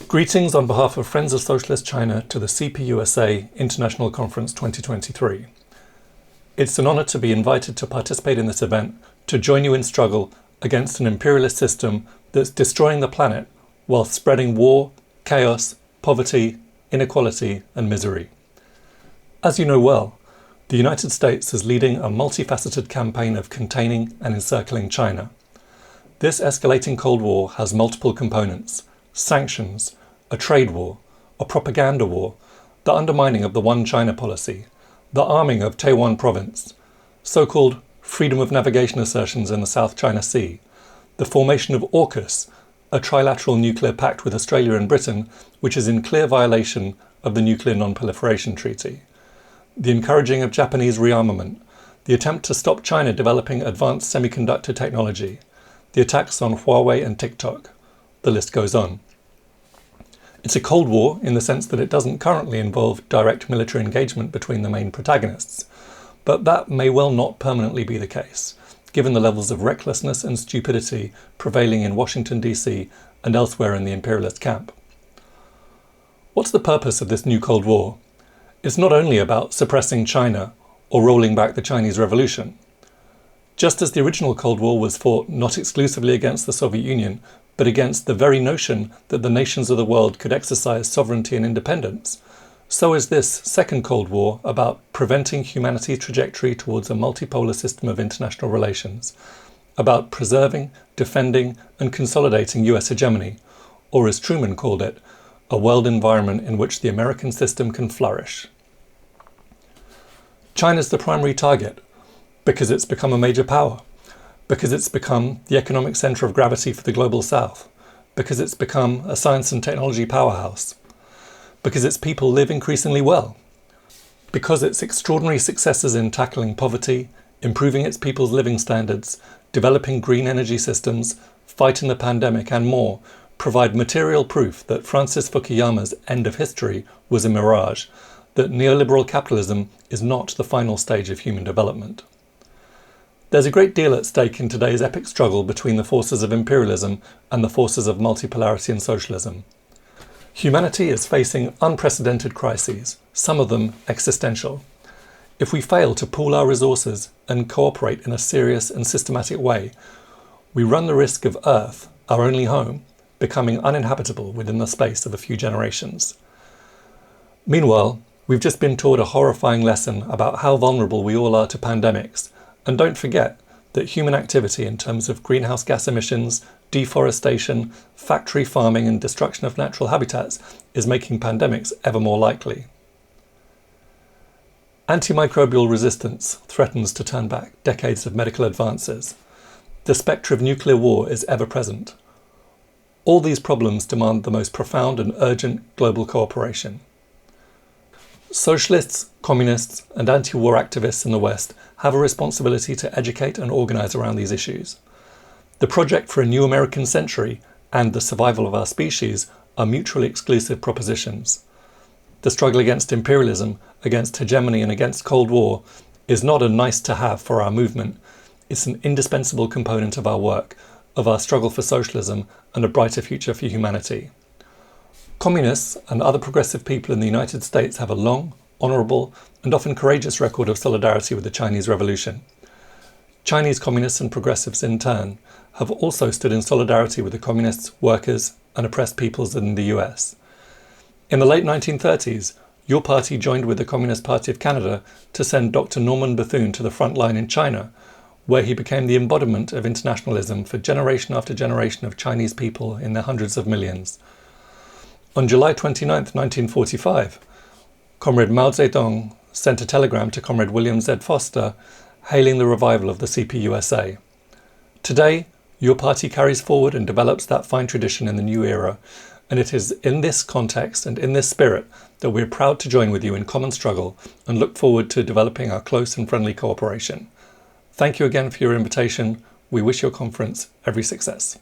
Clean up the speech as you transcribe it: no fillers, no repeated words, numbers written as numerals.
Greetings on behalf of Friends of Socialist China to the CPUSA International Conference 2023. It's an honour to be invited to participate in this event to join you in struggle against an imperialist system that's destroying the planet while spreading war, chaos, poverty, inequality and misery. As you know well, the United States is leading a multifaceted campaign of containing and encircling China. This escalating Cold War has multiple components: sanctions, a trade war, a propaganda war, the undermining of the One China policy, the arming of Taiwan province, so-called freedom of navigation assertions in the South China Sea, the formation of AUKUS, a trilateral nuclear pact with Australia and Britain, which is in clear violation of the Nuclear Non-Proliferation Treaty, the encouraging of Japanese rearmament, the attempt to stop China developing advanced semiconductor technology, the attacks on Huawei and TikTok. The list goes on. It's a Cold War in the sense that it doesn't currently involve direct military engagement between the main protagonists, but that may well not permanently be the case, given the levels of recklessness and stupidity prevailing in Washington, D.C. and elsewhere in the imperialist camp. What's the purpose of this new Cold War? It's not only about suppressing China or rolling back the Chinese Revolution. Just as the original Cold War was fought not exclusively against the Soviet Union, but against the very notion that the nations of the world could exercise sovereignty and independence, so is this second Cold War about preventing humanity's trajectory towards a multipolar system of international relations, about preserving, defending and consolidating US hegemony, or as Truman called it, a world environment in which the American system can flourish. China's the primary target because it's become a major power, because it's become the economic centre of gravity for the global south, because it's become a science and technology powerhouse, because its people live increasingly well, because its extraordinary successes in tackling poverty, improving its people's living standards, developing green energy systems, fighting the pandemic and more provide material proof that Francis Fukuyama's end of history was a mirage, that neoliberal capitalism is not the final stage of human development. There's a great deal at stake in today's epic struggle between the forces of imperialism and the forces of multipolarity and socialism. Humanity is facing unprecedented crises, some of them existential. If we fail to pool our resources and cooperate in a serious and systematic way, we run the risk of Earth, our only home, becoming uninhabitable within the space of a few generations. Meanwhile, we've just been taught a horrifying lesson about how vulnerable we all are to pandemics. And don't forget that human activity in terms of greenhouse gas emissions, deforestation, factory farming and destruction of natural habitats is making pandemics ever more likely. Antimicrobial resistance threatens to turn back decades of medical advances. The spectre of nuclear war is ever present. All these problems demand the most profound and urgent global cooperation. Socialists, communists and anti-war activists in the West have a responsibility to educate and organise around these issues. The project for a new American century and the survival of our species are mutually exclusive propositions. The struggle against imperialism, against hegemony and against Cold War is not a nice to have for our movement. It's an indispensable component of our work, of our struggle for socialism and a brighter future for humanity. Communists and other progressive people in the United States have a long, honourable and often courageous record of solidarity with the Chinese Revolution. Chinese communists and progressives in turn have also stood in solidarity with the communists, workers and oppressed peoples in the US. In the late 1930s, your party joined with the Communist Party of Canada to send Dr. Norman Bethune to the front line in China, where he became the embodiment of internationalism for generation after generation of Chinese people in their hundreds of millions. On July 29, 1945, Comrade Mao Zedong sent a telegram to Comrade William Z. Foster hailing the revival of the CPUSA. Today, your party carries forward and develops that fine tradition in the new era, and it is in this context and in this spirit that we're proud to join with you in common struggle and look forward to developing our close and friendly cooperation. Thank you again for your invitation. We wish your conference every success.